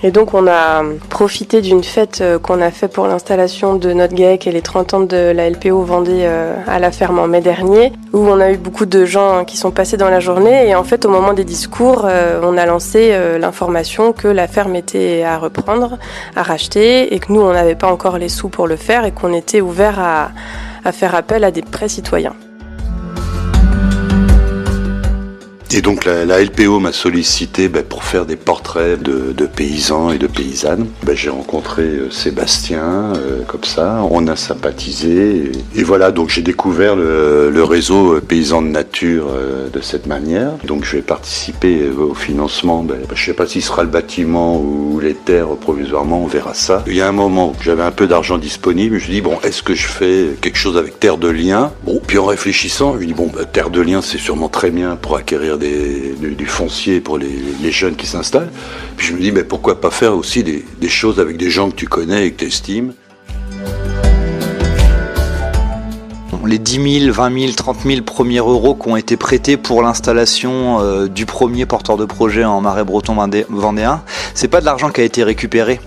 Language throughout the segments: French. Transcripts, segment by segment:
Et donc on a profité d'une fête qu'on a fait pour l'installation de notre GAEC et les 30 ans de la LPO Vendée à la ferme en mai dernier, où on a eu beaucoup de gens qui sont passés dans la journée. Et en fait, au moment des discours, on a lancé l'information que la ferme était à reprendre, à racheter, et que nous, on n'avait pas encore les sous pour le faire et qu'on était ouvert à faire appel à des prêts citoyens. Et donc la LPO m'a sollicité pour faire des portraits de paysans et de paysannes. J'ai rencontré Sébastien, comme ça, on a sympathisé. Et voilà, donc j'ai découvert le réseau Paysans de Nature de cette manière. Donc je vais participer au financement. Je ne sais pas si ce sera le bâtiment ou les terres provisoirement, on verra ça. Il y a un moment où j'avais un peu d'argent disponible, je me suis dit, est-ce que je fais quelque chose avec Terre de Liens ? Puis en réfléchissant, je me dis, Terre de Liens, c'est sûrement très bien pour acquérir du foncier pour les jeunes qui s'installent. Puis je me dis, pourquoi pas faire aussi des choses avec des gens que tu connais et que tu estimes. Les 10 000, 20 000, 30 000 premiers euros qui ont été prêtés pour l'installation du premier porteur de projet en Marais breton vendéen, c'est pas de l'argent qui a été récupéré.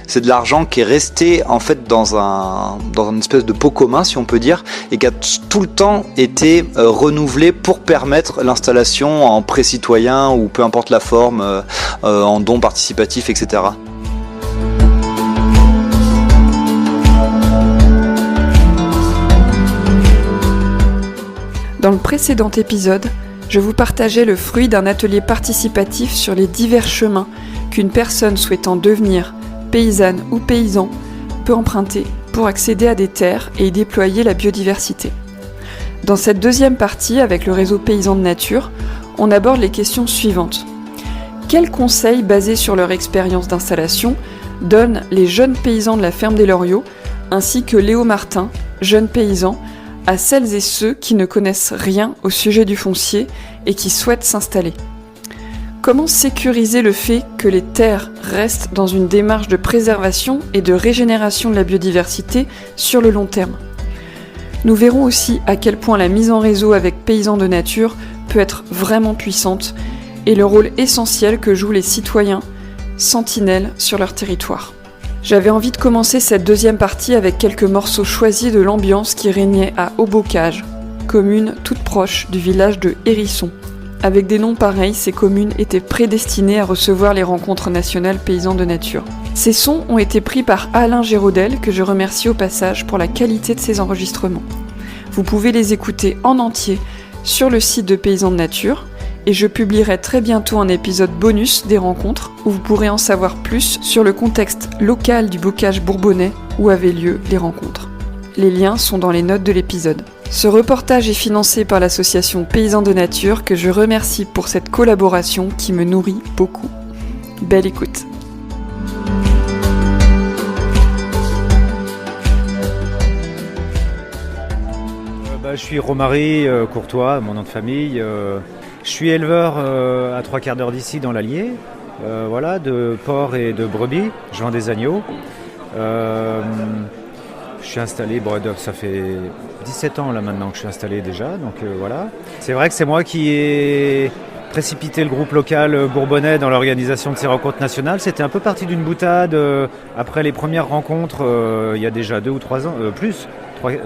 C'est de l'argent qui est resté en fait dans une espèce de pot commun, si on peut dire, et qui a tout le temps été renouvelé pour permettre l'installation en prêt citoyen ou peu importe la forme, en don participatif, etc. Dans le précédent épisode, je vous partageais le fruit d'un atelier participatif sur les divers chemins qu'une personne souhaitant devenir paysanne ou paysan peut emprunter pour accéder à des terres et y déployer la biodiversité. Dans cette deuxième partie, avec le réseau Paysans de Nature, on aborde les questions suivantes. Quels conseils basés sur leur expérience d'installation donnent les jeunes paysans de la ferme des Loriots, ainsi que Léo Martin, jeune paysan, à celles et ceux qui ne connaissent rien au sujet du foncier et qui souhaitent s'installer ? Comment sécuriser le fait que les terres restent dans une démarche de préservation et de régénération de la biodiversité sur le long terme ? Nous verrons aussi à quel point la mise en réseau avec Paysans de Nature peut être vraiment puissante et le rôle essentiel que jouent les citoyens sentinelles sur leur territoire. J'avais envie de commencer cette deuxième partie avec quelques morceaux choisis de l'ambiance qui régnait à Haut-Bocage, commune toute proche du village de Hérisson. Avec des noms pareils, ces communes étaient prédestinées à recevoir les rencontres nationales Paysans de Nature. Ces sons ont été pris par Alain Géraudel, que je remercie au passage pour la qualité de ses enregistrements. Vous pouvez les écouter en entier sur le site de Paysans de Nature, et je publierai très bientôt un épisode bonus des rencontres où vous pourrez en savoir plus sur le contexte local du bocage bourbonnais où avaient lieu les rencontres. Les liens sont dans les notes de l'épisode. Ce reportage est financé par l'association Paysans de Nature que je remercie pour cette collaboration qui me nourrit beaucoup. Belle écoute. Je suis Romary Courtois, mon nom de famille. Je suis éleveur à 3 quarts d'heure d'ici dans l'Allier, de porcs et de brebis. Je vends des agneaux. Je suis installé, ça fait 17 ans là maintenant que je suis installé déjà, donc voilà. C'est vrai que c'est moi qui ai précipité le groupe local bourbonnais dans l'organisation de ces rencontres nationales. C'était un peu parti d'une boutade après les premières rencontres, il y a déjà 2 ou 3 ans, plus.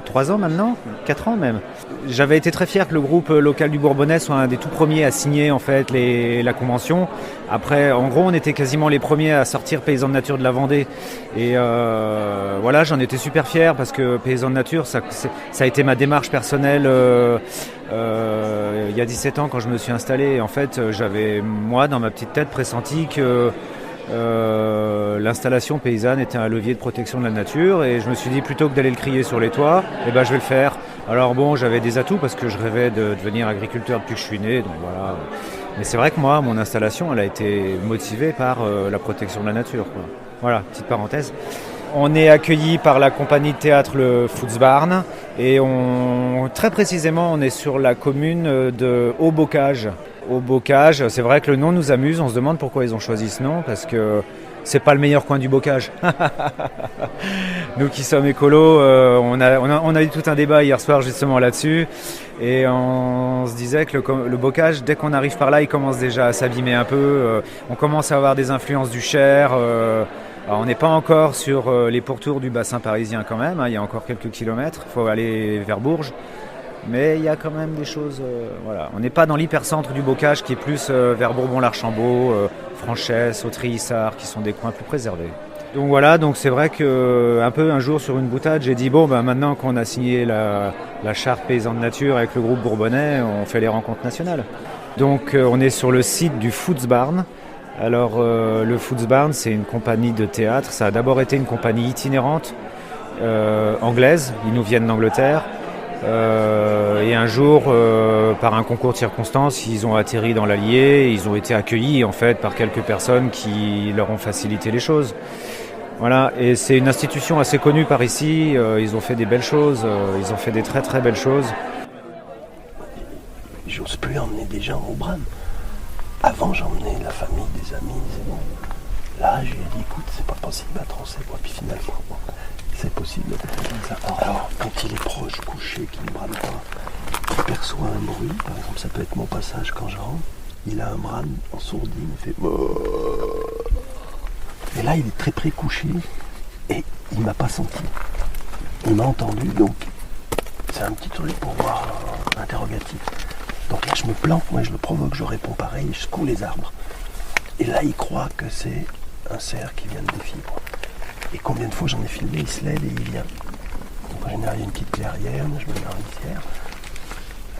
3 ans maintenant, 4 ans même. J'avais été très fier que le groupe local du Bourbonnais soit un des tout premiers à signer en fait la convention. Après, en gros, on était quasiment les premiers à sortir Paysans de Nature de la Vendée. Et j'en étais super fier parce que Paysans de Nature, ça a été ma démarche personnelle il y a 17 ans quand je me suis installé. Et en fait, j'avais, moi, dans ma petite tête, pressenti que l'installation paysanne était un levier de protection de la nature et je me suis dit plutôt que d'aller le crier sur les toits, je vais le faire. Alors j'avais des atouts parce que je rêvais de devenir agriculteur depuis que je suis né, donc voilà. Mais c'est vrai que moi, mon installation, elle a été motivée par la protection de la nature, quoi. Voilà, petite parenthèse. On est accueilli par la compagnie de théâtre le Futzbarn et très précisément, on est sur la commune de Haut-Bocage. Haut-Bocage, c'est vrai que le nom nous amuse, on se demande pourquoi ils ont choisi ce nom parce que c'est pas le meilleur coin du bocage. Nous qui sommes écolos, on a eu tout un débat hier soir justement là-dessus, et on se disait que le bocage, dès qu'on arrive par là, il commence déjà à s'abîmer un peu. On commence à avoir des influences du Cher. Alors on n'est pas encore sur les pourtours du bassin parisien quand même, hein, il y a encore quelques kilomètres, il faut aller vers Bourges. Mais il y a quand même des choses, voilà. On n'est pas dans l'hypercentre du bocage qui est plus vers Bourbon-l'Archambault, Franchesse, Autry-Issard, qui sont des coins plus préservés. Donc voilà, donc c'est vrai un jour sur une boutade, j'ai dit maintenant qu'on a signé la charte paysanne nature avec le groupe Bourbonnais, on fait les rencontres nationales. Donc on est sur le site du Footsbarn. Alors le Footsbarn, c'est une compagnie de théâtre, ça a d'abord été une compagnie itinérante anglaise, ils nous viennent d'Angleterre. Et un jour, par un concours de circonstances, ils ont atterri dans l'Allier, ils ont été accueillis en fait par quelques personnes qui leur ont facilité les choses. Voilà, et c'est une institution assez connue par ici, ils ont fait des belles choses, ils ont fait des très très belles choses. J'ose plus emmener des gens au Bram. Avant, j'emmenais la famille, des amis, c'est bon. Là, je lui ai dit, écoute, c'est pas possible à Troncet, quoi. Puis finalement, c'est possible. Alors, quand il est proche, couché, qu'il ne brame pas, il perçoit un bruit, par exemple, ça peut être mon passage quand je rentre, il a un brame en sourdine, il fait... Et là, il est très près couché, et il m'a pas senti. Il m'a entendu, donc c'est un petit truc pour voir interrogatif. Donc là, je me plante, moi je le provoque, je réponds pareil, je secoue les arbres. Et là, il croit que c'est un cerf qui vient de défier, quoi. Et combien de fois j'en ai filmé, il se lève et il vient. Donc en général, il y a une petite clairière, moi je me mets en litière.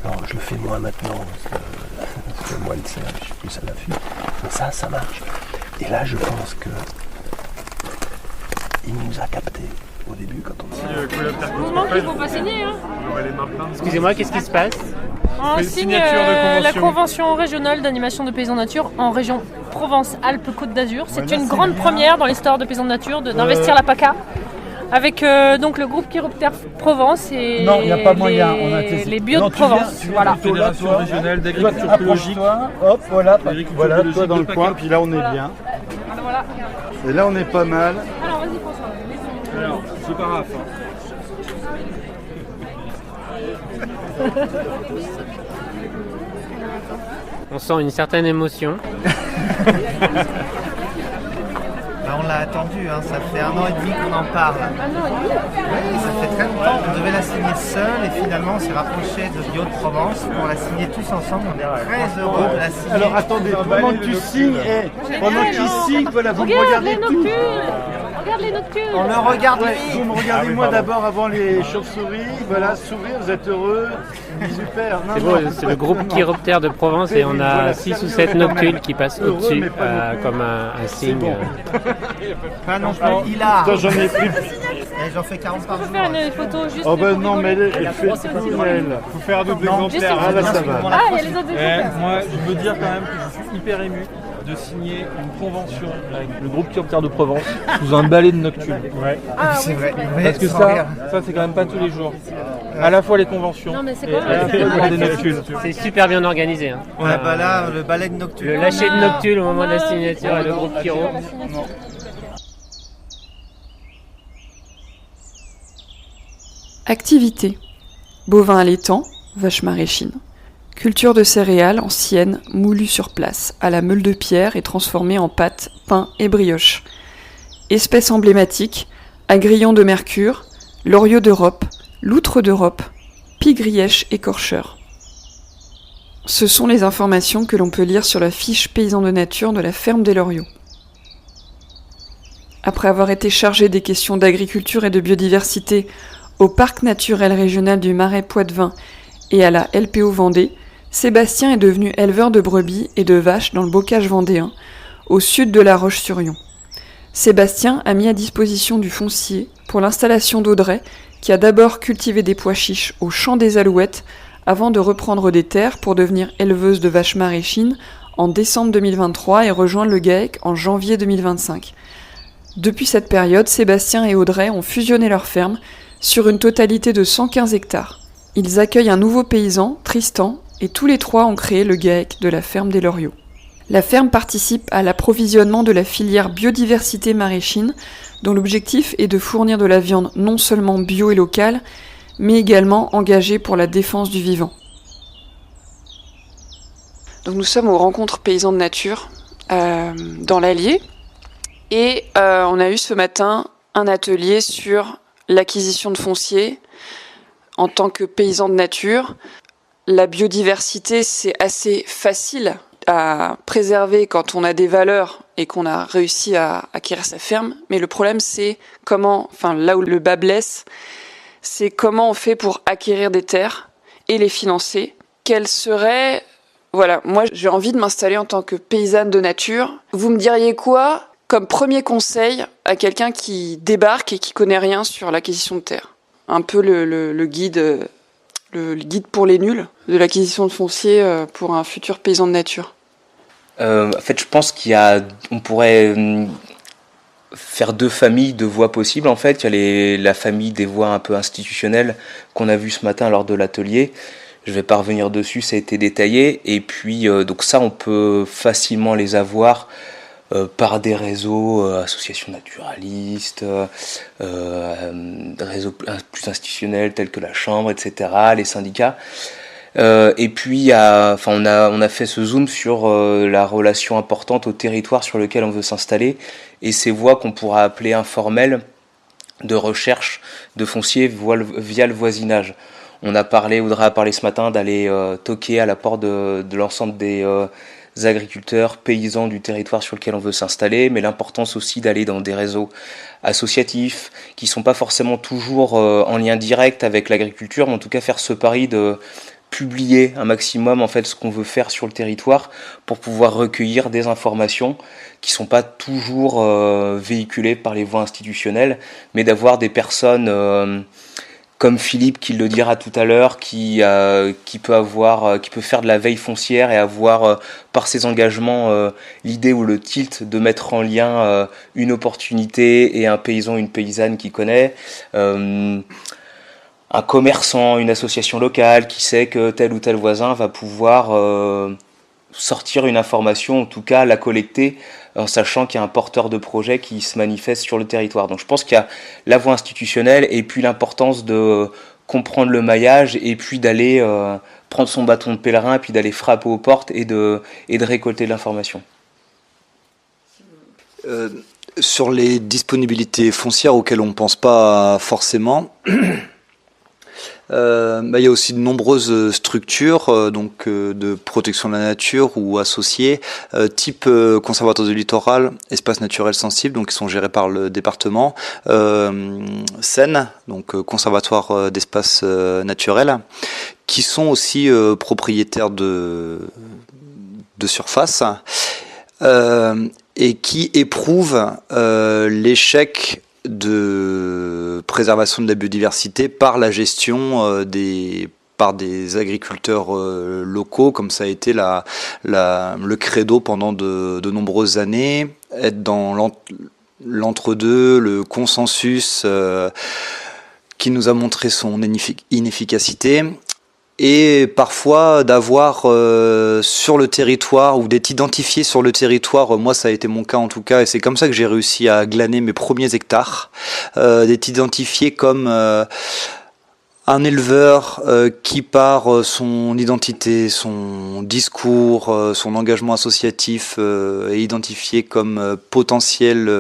Alors je le fais moins maintenant, parce que moi le cerf, je suis plus à l'affût. Mais ça marche. Et là, je pense que il nous a captés au début quand on Heureusement qu'il ne faut pas signer. Hein. Excusez-moi, qu'est-ce qui se passe? On signe la convention régionale d'animation de paysans nature en région Provence-Alpes-Côte d'Azur. C'est une grande première dans l'histoire de paysans nature d'investir la PACA avec donc le groupe Chiroptère Provence et les bio de Provence. Voilà. Fédération régionale d'agriculture biologique. Hop, voilà, toi dans le coin, puis là on est bien. Voilà. Et là on est pas mal. Alors vas-y François. Alors, je paraphe. On sent une certaine émotion. On l'a attendu, hein. Ça fait 1 an et demi qu'on en parle. Oui, ça fait très longtemps. On devait la signer seule et finalement on s'est rapproché de Bio de Provence pour la signer tous ensemble. On est très heureux de la signer. Alors attendez, pendant que tu signes, pendant qu'il signe, voilà, vous me regardez tous. Regarde les nocturnes. On le regarde Vous me regardez moi d'abord avant les chauves-souris. Voilà, sourire, vous êtes heureux. Super. C'est beau, c'est le groupe Chiroptère de Provence et on a 6 ou 7 noctules qui passent au-dessus comme un signe. Pas non plus, il a. J'en ai plus. J'en fais 40 par jour. On peut faire une photo juste. Oh ben non, mais elle fait tout elle. Faut faire un double exemplaire. Ah là ça va. Ah, il y a les autres exemplaires. Moi, je veux dire quand même que je suis hyper ému de signer une convention avec le groupe Chiroptère de Provence sous un balai de nocturnes. Ouais. Ah, c'est vrai. Parce que ça c'est quand même pas tous les jours. À la fois les conventions non, mais c'est et à la fois des noctunes. C'est super bien organisé. Hein. Ouais, bah là, le balai de nocturne. Le lâcher de noctule au moment de la signature et le groupe Chiro. Activité. Bovin allaitant, vache maraîchine. Culture de céréales anciennes, moulues sur place, à la meule de pierre et transformées en pâte, pain et brioche. Espèces emblématiques, agrillon de mercure, loriot d'Europe, loutre d'Europe, pie-grièche écorcheur. Ce sont les informations que l'on peut lire sur la fiche paysan de nature de la ferme des Loriots. Après avoir été chargé des questions d'agriculture et de biodiversité au Parc naturel régional du Marais Poitevin et à la LPO Vendée, Sébastien est devenu éleveur de brebis et de vaches dans le bocage vendéen, au sud de La Roche-sur-Yon. Sébastien a mis à disposition du foncier pour l'installation d'Audrey, qui a d'abord cultivé des pois chiches au champ des Alouettes avant de reprendre des terres pour devenir éleveuse de vaches maraîchines en décembre 2023 et rejoindre le GAEC en janvier 2025. Depuis cette période, Sébastien et Audrey ont fusionné leur ferme sur une totalité de 115 hectares. Ils accueillent un nouveau paysan, Tristan, et tous les trois ont créé le GAEC de la ferme des Loriots. La ferme participe à l'approvisionnement de la filière biodiversité maraîchine, dont l'objectif est de fournir de la viande non seulement bio et locale, mais également engagée pour la défense du vivant. Donc nous sommes aux rencontres paysans de nature dans l'Allier et on a eu ce matin un atelier sur l'acquisition de foncier en tant que paysan de nature. La biodiversité, c'est assez facile à préserver quand on a des valeurs et qu'on a réussi à acquérir sa ferme, mais le problème c'est là où le bas blesse, c'est comment on fait pour acquérir des terres et les financer. Quelles seraient... Voilà, moi j'ai envie de m'installer en tant que paysanne de nature. Vous me diriez quoi comme premier conseil à quelqu'un qui débarque et qui connaît rien sur l'acquisition de terre? Un peu le guide pour les nuls de l'acquisition de foncier pour un futur paysan de nature. En fait, je pense on pourrait faire deux familles de voies possibles. En fait, il y a la famille des voies un peu institutionnelles qu'on a vu ce matin lors de l'atelier. Je vais pas revenir dessus, ça a été détaillé. Et puis, donc ça, on peut facilement les avoir par des réseaux, associations naturalistes, réseaux plus institutionnels tels que la Chambre, etc., les syndicats. Et puis, on a fait ce zoom sur la relation importante au territoire sur lequel on veut s'installer et ces voies qu'on pourra appeler informelles de recherche de foncier via le voisinage. Audrey a parlé ce matin d'aller toquer à la porte de l'ensemble des agriculteurs, paysans du territoire sur lequel on veut s'installer, mais l'importance aussi d'aller dans des réseaux associatifs qui sont pas forcément toujours en lien direct avec l'agriculture, mais en tout cas faire ce pari de publier un maximum en fait ce qu'on veut faire sur le territoire pour pouvoir recueillir des informations qui sont pas toujours véhiculées par les voies institutionnelles, mais d'avoir des personnes comme Philippe qui le dira tout à l'heure, qui peut faire de la veille foncière et avoir par ses engagements l'idée ou le tilt de mettre en lien une opportunité et un paysan, une paysanne qui connaît, un commerçant, une association locale qui sait que tel ou tel voisin va pouvoir sortir une information, en tout cas la collecter, en sachant qu'il y a un porteur de projet qui se manifeste sur le territoire. Donc je pense qu'il y a la voie institutionnelle et puis l'importance de comprendre le maillage et puis d'aller prendre son bâton de pèlerin et puis d'aller frapper aux portes et de récolter de l'information. Sur les disponibilités foncières auxquelles on ne pense pas forcément, il y a aussi de nombreuses structures de protection de la nature ou associées, type conservatoire du littoral, espace naturel sensible, donc qui sont gérés par le département, Seine, donc conservatoire d'espace naturel, qui sont aussi propriétaires de surface et qui éprouvent l'échec de préservation de la biodiversité par la gestion par des agriculteurs locaux, comme ça a été le credo pendant de nombreuses années, être dans l'entre-deux, le consensus qui nous a montré son inefficacité, et parfois d'avoir sur le territoire ou d'être identifié sur le territoire, moi ça a été mon cas en tout cas, et c'est comme ça que j'ai réussi à glaner mes premiers hectares, d'être identifié comme un éleveur qui par son identité, son discours, son engagement associatif est identifié comme potentiel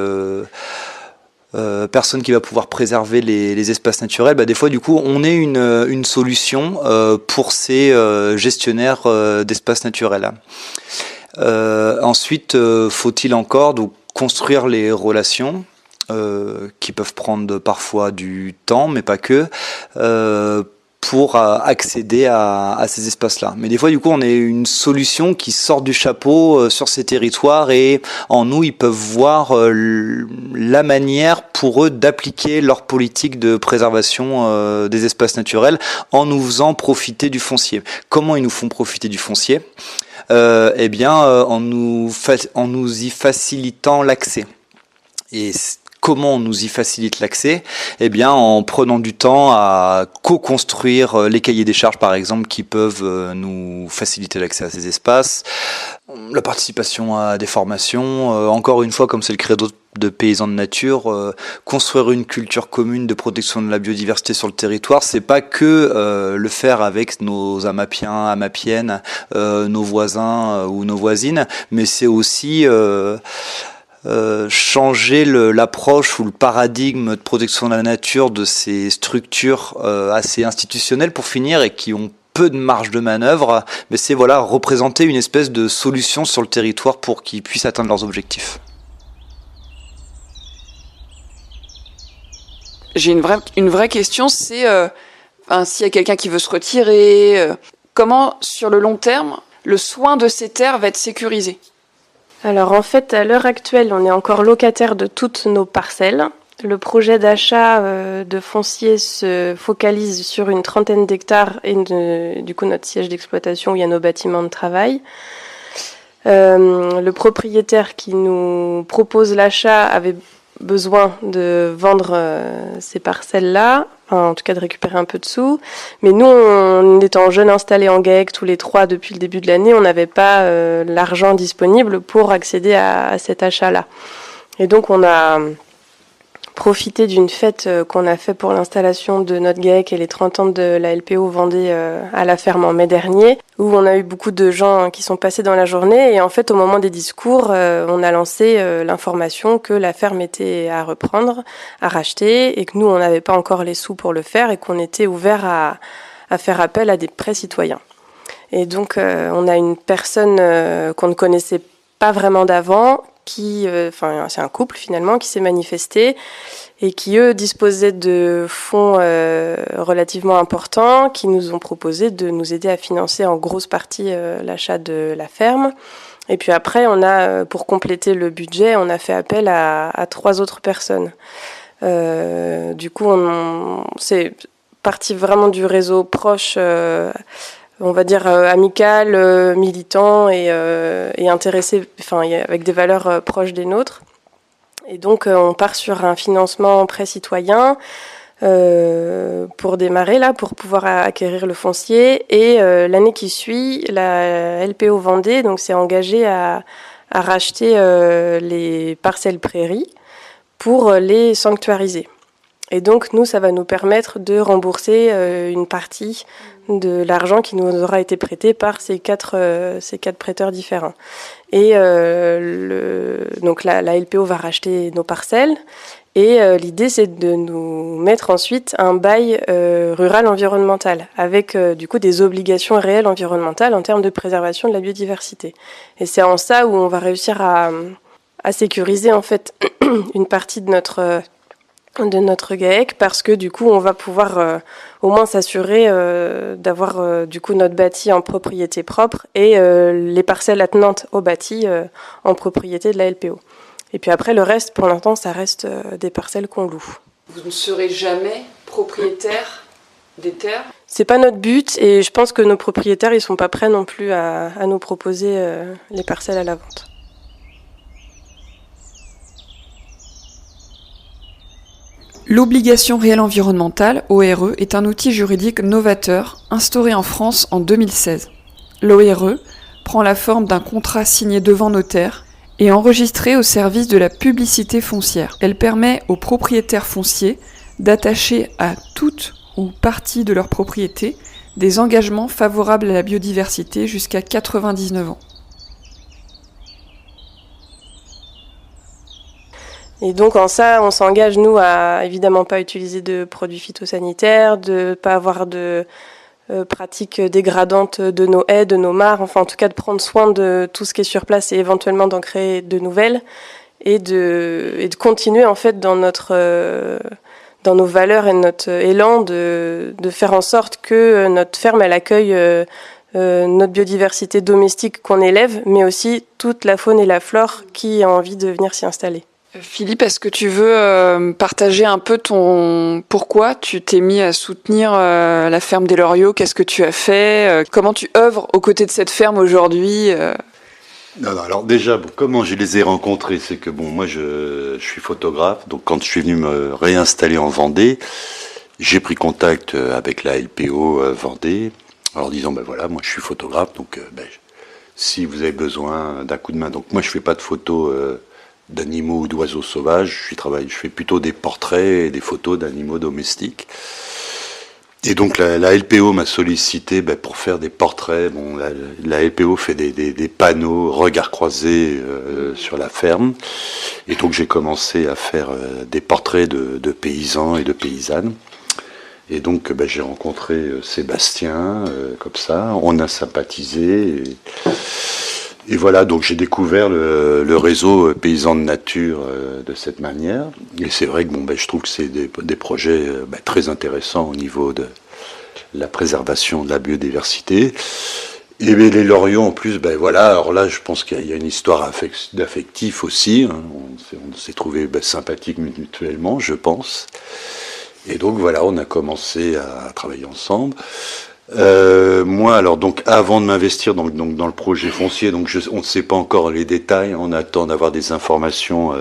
personne qui va pouvoir préserver les espaces naturels. Des fois du coup on est une solution pour ces gestionnaires d'espaces naturels. Ensuite faut-il encore donc construire les relations qui peuvent prendre parfois du temps, mais pas que, pour accéder à ces espaces-là. Mais des fois, du coup, on est une solution qui sort du chapeau sur ces territoires, et en nous, ils peuvent voir la manière pour eux d'appliquer leur politique de préservation des espaces naturels en nous faisant profiter du foncier. Comment ils nous font profiter du foncier ? En nous y facilitant l'accès. Et comment on nous y facilite l'accès ? En prenant du temps à co-construire les cahiers des charges, par exemple, qui peuvent nous faciliter l'accès à ces espaces. la participation à des formations, encore une fois, comme c'est le credo de Paysans de Nature, construire une culture commune de protection de la biodiversité sur le territoire, c'est pas que le faire avec nos Amapiens, Amapiennes, nos voisins ou nos voisines, mais c'est aussi changer l'approche ou le paradigme de protection de la nature de ces structures assez institutionnelles pour finir et qui ont peu de marge de manœuvre, mais c'est voilà représenter une espèce de solution sur le territoire pour qu'ils puissent atteindre leurs objectifs. J'ai une vraie question, c'est s'il y a quelqu'un qui veut se retirer, comment sur le long terme le soin de ces terres va être sécurisé? Alors en fait, à l'heure actuelle, on est encore locataire de toutes nos parcelles. Le projet d'achat de foncier se focalise sur une trentaine d'hectares et du coup notre siège d'exploitation où il y a nos bâtiments de travail. Le propriétaire qui nous propose l'achat avait besoin de vendre ces parcelles-là, enfin, en tout cas de récupérer un peu de sous. Mais nous, en étant jeunes installés en GAEC tous les trois depuis le début de l'année, on n'avait pas l'argent disponible pour accéder à cet achat-là. Et donc on a profité d'une fête qu'on a fait pour l'installation de notre GAEC et les 30 ans de la LPO Vendée à la ferme en mai dernier, où on a eu beaucoup de gens qui sont passés dans la journée. Et en fait, au moment des discours, on a lancé l'information que la ferme était à reprendre, à racheter, et que nous, on n'avait pas encore les sous pour le faire et qu'on était ouvert à faire appel à des prêts citoyens. Et donc, on a une personne qu'on ne connaissait pas vraiment d'avant, c'est un couple finalement qui s'est manifesté et qui eux disposaient de fonds relativement importants qui nous ont proposé de nous aider à financer en grosse partie l'achat de la ferme. Et puis après, on a pour compléter le budget, on a fait appel à 3 autres personnes. Du coup, c'est parti vraiment du réseau proche. On va dire amical, militant et intéressé, avec des valeurs proches des nôtres. Et donc on part sur un financement prêt citoyen pour démarrer là, pour pouvoir acquérir le foncier. Et l'année qui suit, la LPO Vendée donc s'est engagée à racheter les parcelles prairies pour les sanctuariser. Et donc, nous, ça va nous permettre de rembourser une partie de l'argent qui nous aura été prêté par ces quatre prêteurs différents. Et donc la LPO va racheter nos parcelles. Et l'idée, c'est de nous mettre ensuite un bail rural environnemental avec du coup des obligations réelles environnementales en termes de préservation de la biodiversité. Et c'est en ça où on va réussir à sécuriser en fait une partie de notre GAEC, parce que du coup on va pouvoir au moins s'assurer d'avoir du coup notre bâti en propriété propre et les parcelles attenantes au bâti en propriété de la LPO. Et puis après le reste, pour l'instant, ça reste des parcelles qu'on loue. Vous ne serez jamais propriétaire des terres? C'est pas notre but, et je pense que nos propriétaires ils sont pas prêts non plus à nous proposer les parcelles à la vente. L'obligation réelle environnementale, ORE, est un outil juridique novateur instauré en France en 2016. L'ORE prend la forme d'un contrat signé devant notaire et enregistré au service de la publicité foncière. Elle permet aux propriétaires fonciers d'attacher à toute ou partie de leur propriété des engagements favorables à la biodiversité jusqu'à 99 ans. Et donc en ça, on s'engage, nous, à évidemment pas utiliser de produits phytosanitaires, de pas avoir de pratiques dégradantes de nos haies, de nos mares, enfin en tout cas de prendre soin de tout ce qui est sur place et éventuellement d'en créer de nouvelles et de continuer en fait dans nos valeurs et notre élan de faire en sorte que notre ferme elle accueille notre biodiversité domestique qu'on élève, mais aussi toute la faune et la flore qui a envie de venir s'y installer. Philippe, est-ce que tu veux partager un peu pourquoi tu t'es mis à soutenir la ferme des Loriots? Qu'est-ce que tu as fait? Comment tu œuvres aux côtés de cette ferme aujourd'hui? Non, alors déjà, comment je les ai rencontrés, c'est que moi je suis photographe, donc quand je suis venu me réinstaller en Vendée, j'ai pris contact avec la LPO Vendée, en leur disant voilà, moi je suis photographe, donc si vous avez besoin d'un coup de main. Donc moi je fais pas de photos d'animaux ou d'oiseaux sauvages, je fais plutôt des portraits et des photos d'animaux domestiques. Et donc la LPO m'a sollicité pour faire des portraits. Bon, la LPO fait des panneaux regards croisés sur la ferme. Et donc j'ai commencé à faire des portraits de paysans et de paysannes. Et donc j'ai rencontré Sébastien, comme ça, on a sympathisé. Et voilà, donc j'ai découvert le réseau Paysans de Nature de cette manière. Et c'est vrai que je trouve que c'est des projets très intéressants au niveau de la préservation de la biodiversité. Et les Lorions en plus, voilà, alors là je pense qu'il y a une histoire d'affectif aussi. Hein. On s'est trouvé sympathiques mutuellement, je pense. Et donc voilà, on a commencé à travailler ensemble. Moi, alors donc avant de m'investir dans le projet foncier, donc on ne sait pas encore les détails, on attend d'avoir des informations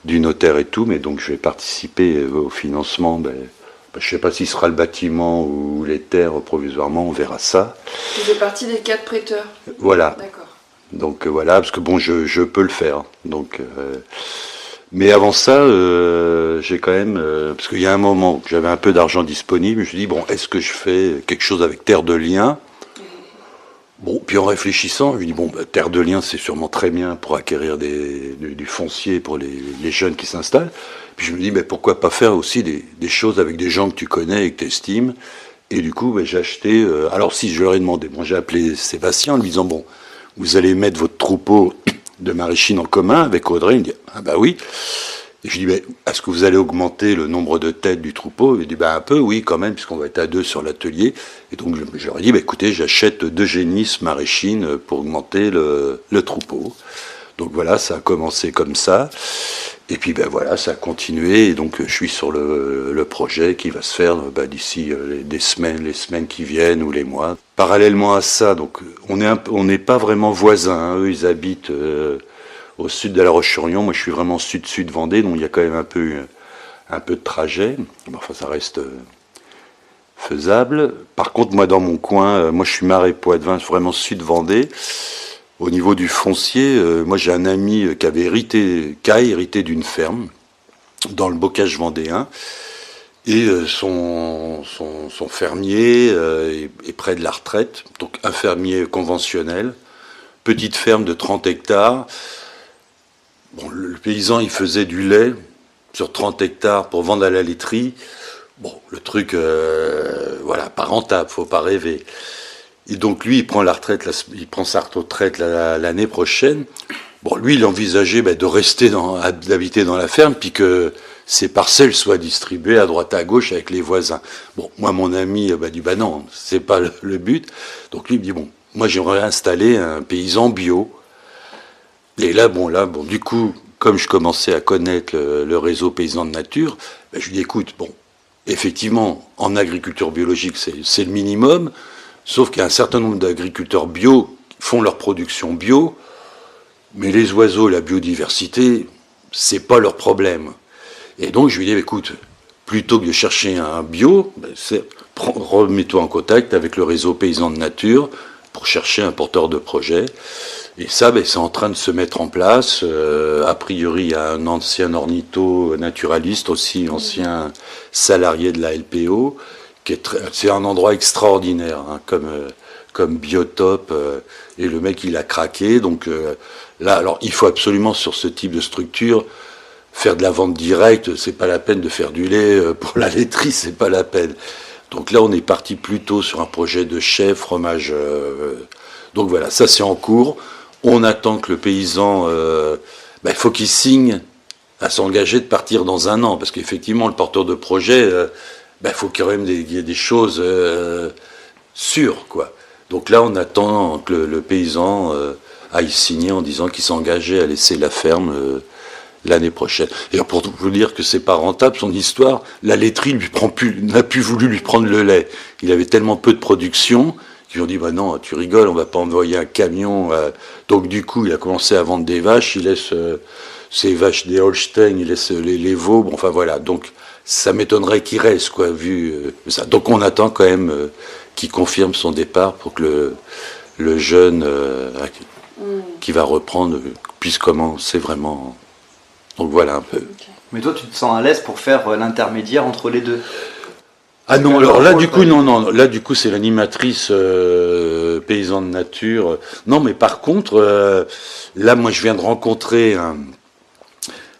du notaire et tout, mais donc je vais participer au financement. Je ne sais pas si ce sera le bâtiment ou les terres provisoirement, on verra ça. Tu fais partie des 4 prêteurs. Voilà. D'accord. Donc voilà, parce que je peux le faire. Donc mais avant ça, j'ai quand même, parce qu'il y a un moment où j'avais un peu d'argent disponible, je me suis dit, est-ce que je fais quelque chose avec Terre de Liens ? Bon, puis en réfléchissant, je me dis, Terre de Liens, c'est sûrement très bien pour acquérir du foncier pour les jeunes qui s'installent. Puis je me dis, pourquoi pas faire aussi des choses avec des gens que tu connais et que tu estimes. Et du coup, j'ai acheté, alors si je leur ai demandé, j'ai appelé Sébastien en lui disant, vous allez mettre votre troupeau de maraîchine en commun avec Audrey. Il me dit, oui. Et je dis, est-ce que vous allez augmenter le nombre de têtes du troupeau ? Il dit, un peu, oui, quand même, puisqu'on va être à 2 sur l'atelier. Et donc, je leur ai dit, écoutez, j'achète 2 génisses maraîchines pour augmenter le troupeau. Donc voilà, ça a commencé comme ça. Et puis, voilà, ça a continué. Et donc, je suis sur le projet qui va se faire d'ici les semaines qui viennent ou les mois. Parallèlement à ça, donc, on n'est pas vraiment voisins. Hein. Eux, ils habitent au sud de la Roche-sur-Yon. Moi, je suis vraiment sud-sud Vendée, donc il y a quand même un peu de trajet. Enfin, ça reste faisable. Par contre, moi, dans mon coin, moi, je suis Marais-Poitevin, vraiment sud Vendée. Au niveau du foncier, moi, j'ai un ami qui a hérité d'une ferme dans le bocage vendéen. Et son fermier est près de la retraite, donc un fermier conventionnel, petite ferme de 30 hectares. Le paysan, il faisait du lait sur 30 hectares pour vendre à la laiterie. Le truc, pas rentable, faut pas rêver. Et donc lui, il prend sa retraite l'année prochaine. Lui, il envisageait d'habiter dans la ferme, puis que ces parcelles soient distribuées à droite à gauche avec les voisins. Moi, mon ami dit non, c'est pas le but. Donc lui, il me dit moi, j'aimerais installer un paysan bio. Et là, du coup, comme je commençais à connaître le réseau Paysans de Nature, je lui dis écoute, effectivement, en agriculture biologique, c'est le minimum, sauf qu'il y a un certain nombre d'agriculteurs bio qui font leur production bio, mais les oiseaux, la biodiversité, c'est pas leur problème. Et donc, je lui dis écoute, plutôt que de chercher un bio, remets-toi en contact avec le réseau Paysans de Nature pour chercher un porteur de projet. Et ça, c'est en train de se mettre en place. A priori, il y a un ancien ornitho-naturaliste, aussi ancien salarié de la LPO, c'est un endroit extraordinaire, hein, comme biotope. Et le mec, il a craqué. Donc là, alors, il faut absolument, sur ce type de structure, faire de la vente directe. C'est pas la peine de faire du lait pour la laiterie, c'est pas la peine. Donc là, on est parti plutôt sur un projet de chèvre, fromage. Donc voilà, ça c'est en cours. On attend que le paysan, il faut qu'il signe à s'engager de partir dans 1 an, parce qu'effectivement, le porteur de projet, faut qu'il y ait des choses sûres, quoi. Donc là, on attend que le paysan aille signer en disant qu'il s'engageait à laisser la ferme l'année prochaine. Et pour vous dire que c'est pas rentable, son histoire, la laiterie n'a plus voulu lui prendre le lait. Il avait tellement peu de production qu'ils ont dit non, tu rigoles, on va pas envoyer un camion. Donc du coup, il a commencé à vendre des vaches, il laisse ses vaches des Holstein, il laisse les veaux, voilà. Donc ça m'étonnerait qu'il reste, vu ça. Donc on attend quand même qu'il confirme son départ pour que le jeune qui va reprendre puisse commencer vraiment. Donc voilà un peu. Okay. Mais toi, tu te sens à l'aise pour faire l'intermédiaire entre les deux? Ah non, alors là du coup, non, là du coup c'est l'animatrice paysan de nature. Non, mais par contre, là moi je viens de rencontrer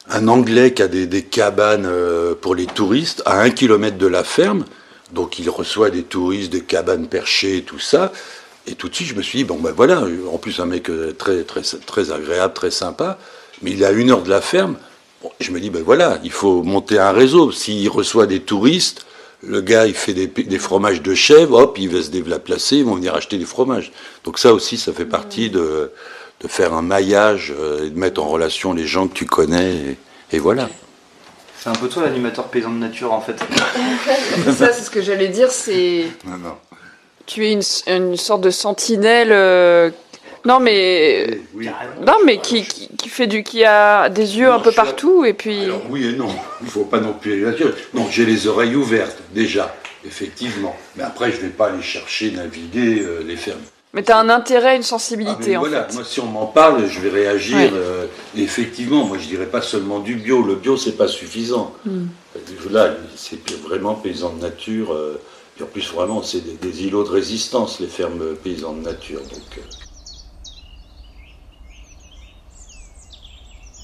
un Anglais qui a des cabanes pour les touristes à 1 kilomètre de la ferme. Donc il reçoit des touristes, des cabanes perchées, tout ça. Et tout de suite je me suis dit, bon ben voilà, en plus un mec très, très, très agréable, très sympa, mais il est à 1 heure de la ferme. Bon, je me dis, ben voilà, il faut monter un réseau. S'il reçoit des touristes, le gars il fait des fromages de chèvre, hop, il va se déplacer, ils vont venir acheter des fromages. Donc ça aussi, ça fait partie de faire un maillage et de mettre en relation les gens que tu connais, et voilà. C'est un peu toi l'animateur paysan de nature en fait. C'est ça, c'est ce que j'allais dire, c'est... Non. Tu es une sorte de sentinelle... Non mais... Oui. Non mais qui a des yeux un peu partout, et puis... Alors oui et non, il ne faut pas non plus... Non, j'ai les oreilles ouvertes, déjà, effectivement. Mais après, je ne vais pas aller chercher, naviguer les fermes. Mais tu as un intérêt, une sensibilité, voilà, fait. Moi, si on m'en parle, je vais réagir. Ouais. Effectivement, moi, je dirais pas seulement du bio. Le bio, c'est pas suffisant. Là, c'est vraiment paysan de nature. Et en plus, vraiment, c'est des îlots de résistance, les fermes paysans de nature. Donc,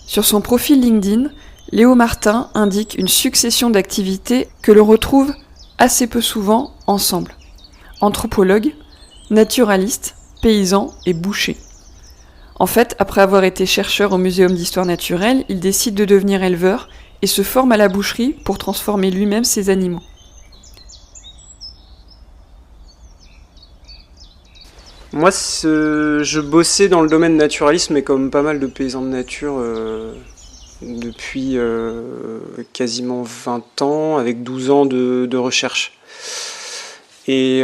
Sur son profil LinkedIn, Léo Martin indique une succession d'activités que l'on retrouve assez peu souvent ensemble. Anthropologue, naturaliste, paysan et boucher. En fait, après avoir été chercheur au Muséum d'histoire naturelle, il décide de devenir éleveur et se forme à la boucherie pour transformer lui-même ses animaux. Moi, je bossais dans le domaine naturalisme, mais comme pas mal de paysans de nature, depuis quasiment 20 ans, avec 12 ans de recherche. Et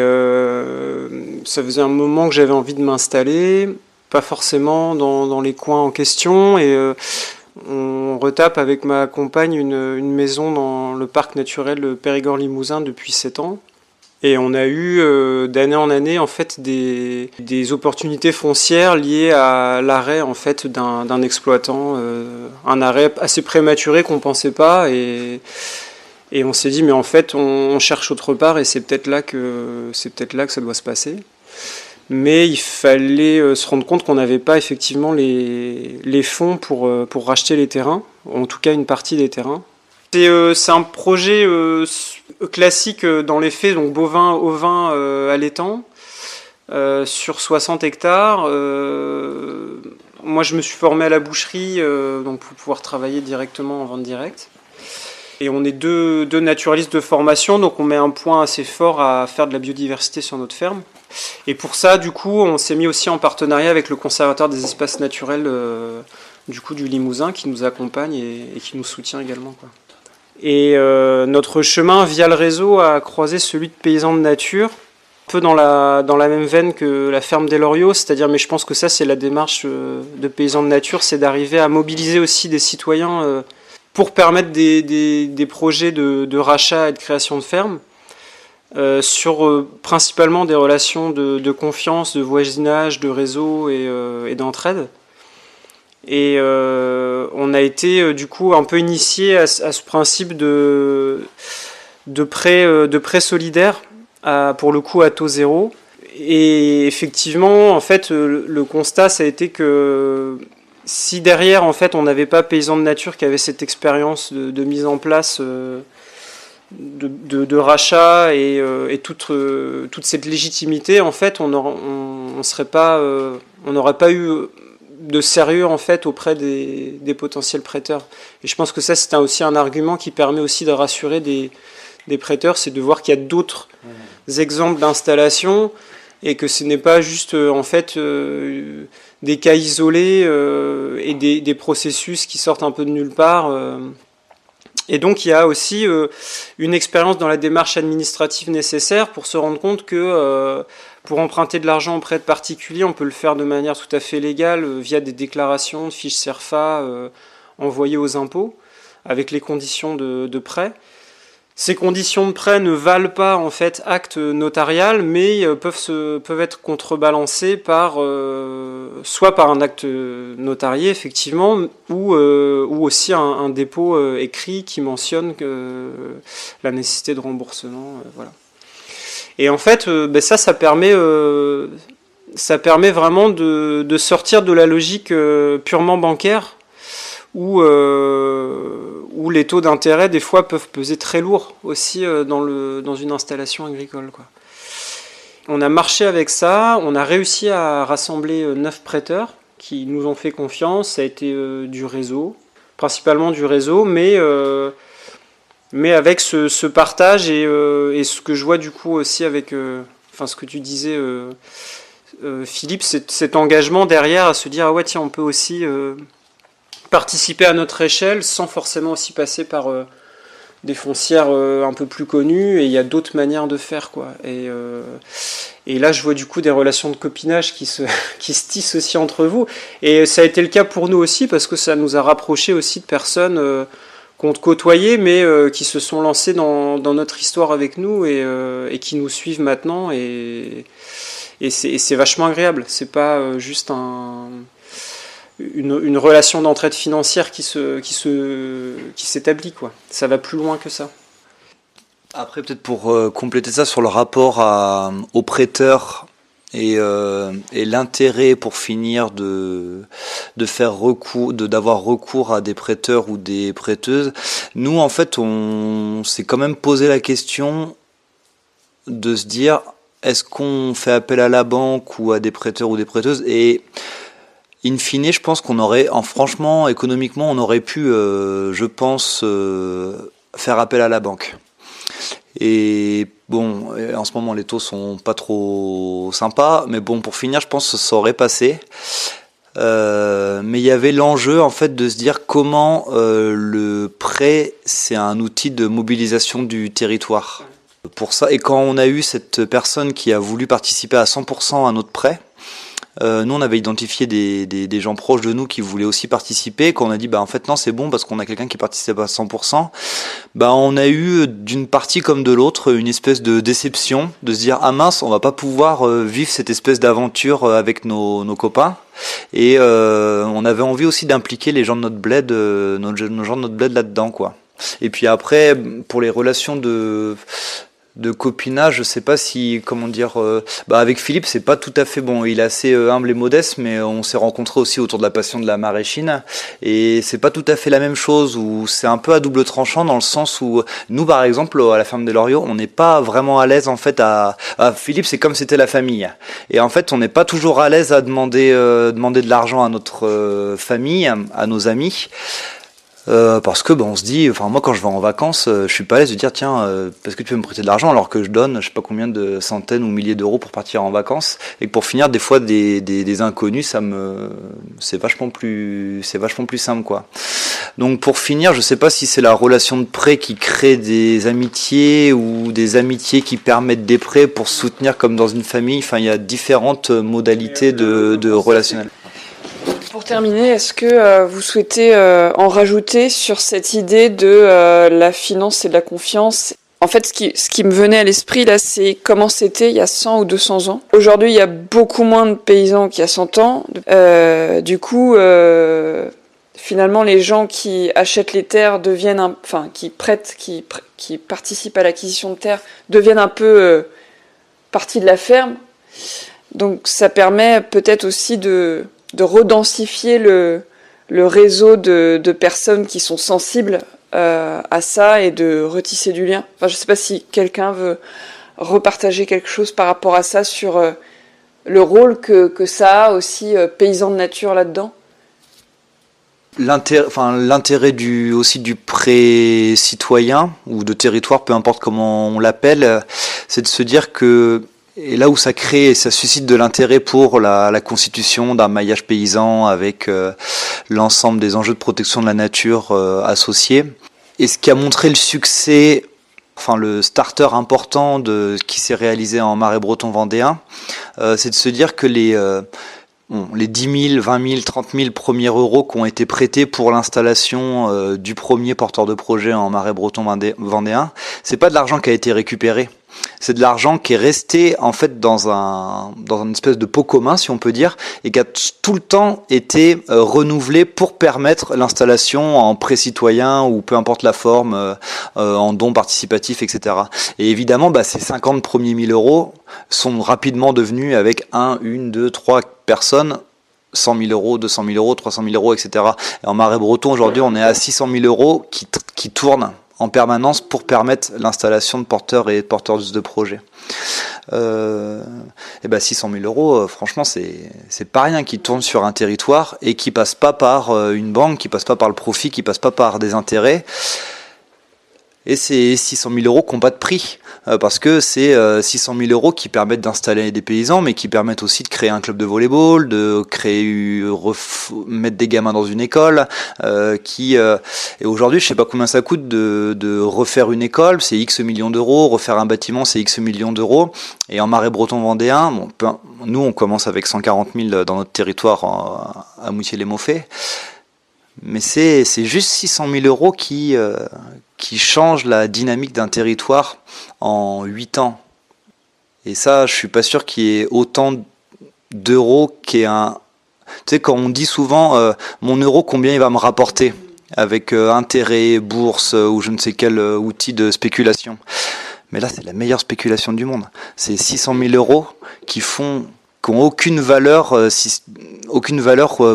ça faisait un moment que j'avais envie de m'installer, pas forcément dans les coins en question, et on retape avec ma compagne une maison dans le parc naturel Périgord-Limousin depuis 7 ans. Et on a eu d'année en année en fait des opportunités foncières liées à l'arrêt en fait d'un exploitant, un arrêt assez prématuré qu'on pensait pas, et on s'est dit mais en fait on cherche autre part et c'est peut-être là que ça doit se passer. Mais il fallait se rendre compte qu'on n'avait pas effectivement les fonds pour racheter les terrains, en tout cas une partie des terrains. C'est un projet classique dans les faits, donc bovin, ovin, allaitant, sur 60 hectares. Moi, je me suis formé à la boucherie donc pour pouvoir travailler directement en vente directe. Et on est deux naturalistes de formation, donc on met un point assez fort à faire de la biodiversité sur notre ferme. Et pour ça, du coup, on s'est mis aussi en partenariat avec le conservateur des espaces naturels du Limousin, qui nous accompagne et qui nous soutient également, quoi. Et notre chemin via le réseau a croisé celui de Paysans de Nature, un peu dans la même veine que la ferme des Loriots, c'est-à-dire, mais je pense que ça c'est la démarche de Paysans de Nature, c'est d'arriver à mobiliser aussi des citoyens pour permettre des projets de rachat et de création de fermes, sur principalement des relations de confiance, de voisinage, de réseau et d'entraide. Et on a été du coup un peu initié à ce principe de prêt solidaire, pour le coup à taux zéro. Et effectivement, en fait, le constat ça a été que si derrière en fait on n'avait pas Paysans de Nature qui avait cette expérience de mise en place de rachat et toute cette légitimité, en fait on n'aurait pas eu de sérieux en fait auprès des potentiels prêteurs. Et je pense que ça c'est aussi un argument qui permet aussi de rassurer des prêteurs, c'est de voir qu'il y a d'autres exemples d'installation et que ce n'est pas juste en fait des cas isolés et des processus qui sortent un peu de nulle part. Et donc il y a aussi une expérience dans la démarche administrative nécessaire pour se rendre compte que pour emprunter de l'argent auprès de particuliers, on peut le faire de manière tout à fait légale via des déclarations de fiches CERFA envoyées aux impôts avec les conditions de prêt. Ces conditions de prêt ne valent pas en fait acte notarial, mais peuvent être contrebalancées par soit par un acte notarié effectivement, ou aussi un dépôt écrit qui mentionne la nécessité de remboursement. Voilà. Et en fait, ça permet vraiment de sortir de la logique purement bancaire, où les taux d'intérêt des fois peuvent peser très lourd aussi dans une installation agricole, quoi. On a marché avec ça, on a réussi à rassembler 9 prêteurs qui nous ont fait confiance. Ça a été du réseau, principalement du réseau, mais avec ce partage et ce que je vois du coup aussi avec ce que tu disais Philippe, cet engagement derrière à se dire ah ouais tiens on peut aussi participer à notre échelle sans forcément aussi passer par des foncières un peu plus connues, et il y a d'autres manières de faire, quoi. Et là je vois du coup des relations de copinage qui se tissent aussi entre vous, et ça a été le cas pour nous aussi parce que ça nous a rapprochés aussi de personnes qu'on côtoyait mais qui se sont lancées dans notre histoire avec nous et qui nous suivent maintenant, et c'est vachement agréable. C'est pas juste une relation d'entraide financière qui s'établit, quoi. Ça va plus loin que ça. Après, peut-être pour compléter ça sur le rapport aux prêteurs et l'intérêt pour finir de faire recours, d'avoir recours à des prêteurs ou des prêteuses. Nous, en fait, on s'est quand même posé la question de se dire est-ce qu'on fait appel à la banque ou à des prêteurs ou des prêteuses, et in fine, je pense qu'on aurait, franchement, économiquement, on aurait pu, je pense, faire appel à la banque. Et bon, en ce moment, les taux sont pas trop sympas, mais bon, pour finir, je pense que ça aurait passé. Mais il y avait l'enjeu, en fait, de se dire comment le prêt, c'est un outil de mobilisation du territoire. Pour ça, et quand on a eu cette personne qui a voulu participer à 100% à notre prêt, nous on avait identifié des gens proches de nous qui voulaient aussi participer. Quand on a dit en fait non c'est bon parce qu'on a quelqu'un qui participe à 100%, on a eu d'une partie comme de l'autre une espèce de déception, de se dire ah mince on va pas pouvoir vivre cette espèce d'aventure avec nos copains. Et on avait envie aussi d'impliquer les gens de notre bled, nos gens de notre bled là-dedans, quoi. Et puis après pour les relations de copinage, je sais pas si, comment dire, avec Philippe, c'est pas tout à fait bon. Il est assez humble et modeste, mais on s'est rencontrés aussi autour de la passion de la maraîchine, et c'est pas tout à fait la même chose, où c'est un peu à double tranchant dans le sens où nous, par exemple, à la ferme des Loriots, on n'est pas vraiment à l'aise en fait à Philippe, c'est comme c'était la famille, et en fait, on n'est pas toujours à l'aise à demander de l'argent à notre famille, à nos amis. Parce que on se dit, moi quand je vais en vacances, je suis pas à l'aise de dire tiens, parce que tu peux me prêter de l'argent alors que je donne je sais pas combien de centaines ou milliers d'euros pour partir en vacances, et que pour finir des fois des inconnus, c'est vachement plus simple, quoi. Donc pour finir, je sais pas si c'est la relation de prêt qui crée des amitiés ou des amitiés qui permettent des prêts pour soutenir comme dans une famille. Enfin, il y a différentes modalités de relationnel. Pour terminer, est-ce que vous souhaitez en rajouter sur cette idée de la finance et de la confiance ? En fait, ce qui me venait à l'esprit, là, c'est comment c'était il y a 100 ou 200 ans. Aujourd'hui, il y a beaucoup moins de paysans qu'il y a 100 ans. Du coup, finalement, les gens qui achètent les terres qui prêtent, qui participent à l'acquisition de terres, deviennent un peu partie de la ferme. Donc, ça permet peut-être aussi de redensifier le réseau de personnes qui sont sensibles à ça, et de retisser du lien. Enfin, je ne sais pas si quelqu'un veut repartager quelque chose par rapport à ça, sur le rôle que ça a aussi paysan de nature là-dedans. L'intérêt aussi du prêt citoyen ou de territoire, peu importe comment on l'appelle, c'est de se dire que, et là où ça crée et ça suscite de l'intérêt pour la constitution d'un maillage paysan avec l'ensemble des enjeux de protection de la nature associés. Et ce qui a montré le succès, le starter important qui s'est réalisé en Marais breton vendéen, c'est de se dire que les 10 000, 20 000, 30 000 premiers euros qui ont été prêtés pour l'installation du premier porteur de projet en Marais breton vendéen, c'est pas de l'argent qui a été récupéré. C'est de l'argent qui est resté en fait dans une espèce de pot commun, si on peut dire, et qui a tout le temps été renouvelé pour permettre l'installation en prêt citoyen ou peu importe la forme, en don participatif, etc. Et évidemment, ces 50 premiers 1000 euros sont rapidement devenus avec 1, 2, 3 personnes 100 000 euros, 200 000 euros, 300 000 euros, etc. Et en Marais breton, aujourd'hui, on est à 600 000 euros qui tournent en permanence pour permettre l'installation de porteurs et de porteuses de projets. 600 000 euros, franchement, c'est pas rien qui tourne sur un territoire et qui passe pas par une banque, qui passe pas par le profit, qui passe pas par des intérêts. Et c'est 600 000 euros qui n'ont pas de prix, parce que c'est 600 000 euros qui permettent d'installer des paysans, mais qui permettent aussi de créer un club de volley-ball, de mettre des gamins dans une école, et aujourd'hui, je sais pas combien ça coûte de refaire une école, c'est X millions d'euros, refaire un bâtiment, c'est X millions d'euros, et en Marais breton vendéen, nous on commence avec 140 000 dans notre territoire à Moutier-les-Mauffets, mais c'est juste 600 000 euros qui change la dynamique d'un territoire en 8 ans. Et ça, je suis pas sûr qu'il y ait autant d'euros Tu sais, quand on dit souvent mon euro, combien il va me rapporter avec intérêt, bourse ou je ne sais quel outil de spéculation. Mais là, c'est la meilleure spéculation du monde. C'est 600 000 euros qui n'ont aucune valeur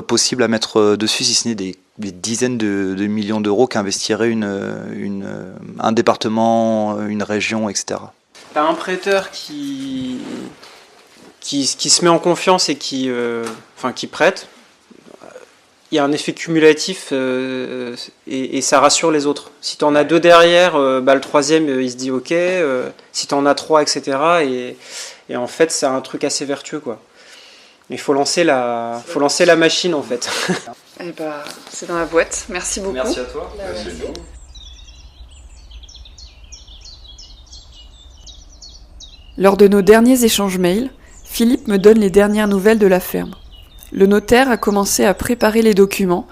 possible à mettre dessus, si ce n'est des dizaines de millions d'euros qu'investirait un département, une région, etc. T'as un prêteur qui se met en confiance et qui prête. Il y a un effet cumulatif et ça rassure les autres. Si tu en as 2 derrière, le troisième il se dit ok. Si tu en as 3, etc. Et en fait, c'est un truc assez vertueux, quoi. Il faut lancer la machine, en fait. C'est dans la boîte. Merci beaucoup. Merci à toi. Merci. Lors de nos derniers échanges mails, Philippe me donne les dernières nouvelles de la ferme. Le notaire a commencé à préparer les documents,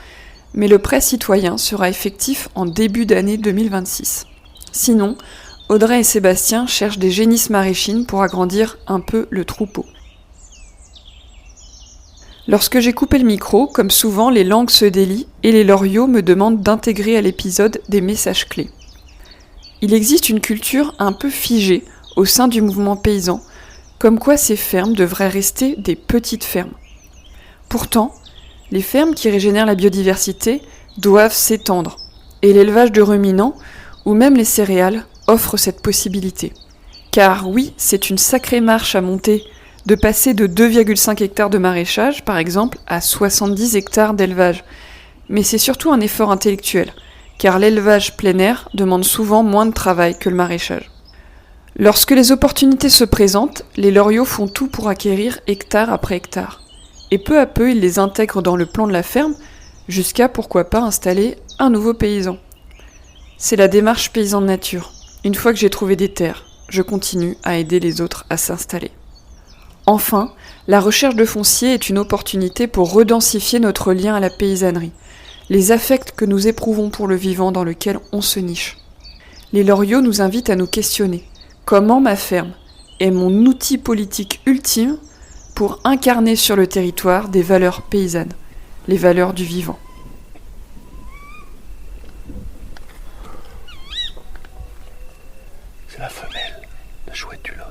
mais le prêt citoyen sera effectif en début d'année 2026. Sinon, Audrey et Sébastien cherchent des génisses maraîchines pour agrandir un peu le troupeau. Lorsque j'ai coupé le micro, comme souvent, les langues se délient et les loriots me demandent d'intégrer à l'épisode des messages clés. Il existe une culture un peu figée au sein du mouvement paysan, comme quoi ces fermes devraient rester des petites fermes. Pourtant, les fermes qui régénèrent la biodiversité doivent s'étendre, et l'élevage de ruminants, ou même les céréales, offre cette possibilité. Car oui, c'est une sacrée marche à monter de passer de 2,5 hectares de maraîchage, par exemple, à 70 hectares d'élevage. Mais c'est surtout un effort intellectuel, car l'élevage plein air demande souvent moins de travail que le maraîchage. Lorsque les opportunités se présentent, les loriots font tout pour acquérir hectare après hectare. Et peu à peu, ils les intègrent dans le plan de la ferme, jusqu'à, pourquoi pas, installer un nouveau paysan. C'est la démarche paysan de nature. Une fois que j'ai trouvé des terres, je continue à aider les autres à s'installer. Enfin, la recherche de foncier est une opportunité pour redensifier notre lien à la paysannerie, les affects que nous éprouvons pour le vivant dans lequel on se niche. Les loriots nous invitent à nous questionner. Comment ma ferme est mon outil politique ultime pour incarner sur le territoire des valeurs paysannes, les valeurs du vivant. C'est la femelle, la chouette du Lot.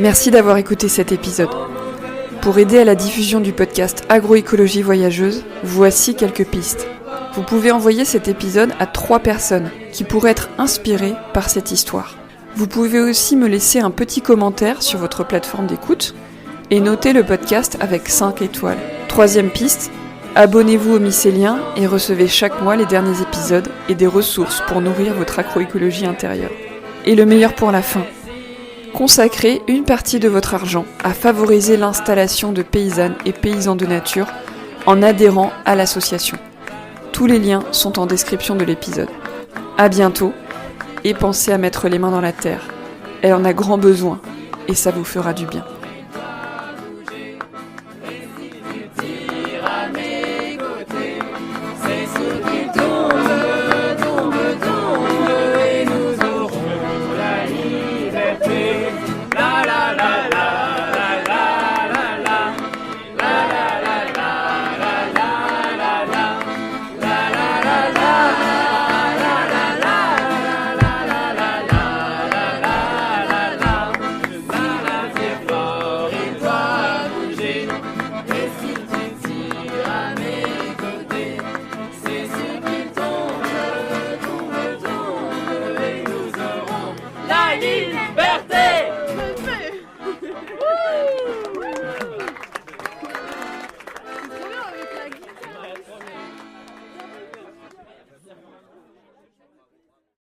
Merci d'avoir écouté cet épisode. Pour aider à la diffusion du podcast Agroécologie Voyageuse, voici quelques pistes. Vous pouvez envoyer cet épisode à 3 personnes qui pourraient être inspirées par cette histoire. Vous pouvez aussi me laisser un petit commentaire sur votre plateforme d'écoute et noter le podcast avec 5 étoiles. 3e piste, abonnez-vous au Mycélien et recevez chaque mois les derniers épisodes et des ressources pour nourrir votre agroécologie intérieure. Et le meilleur pour la fin, consacrez une partie de votre argent à favoriser l'installation de paysannes et paysans de nature en adhérant à l'association. Tous les liens sont en description de l'épisode. À bientôt et pensez à mettre les mains dans la terre. Elle en a grand besoin et ça vous fera du bien.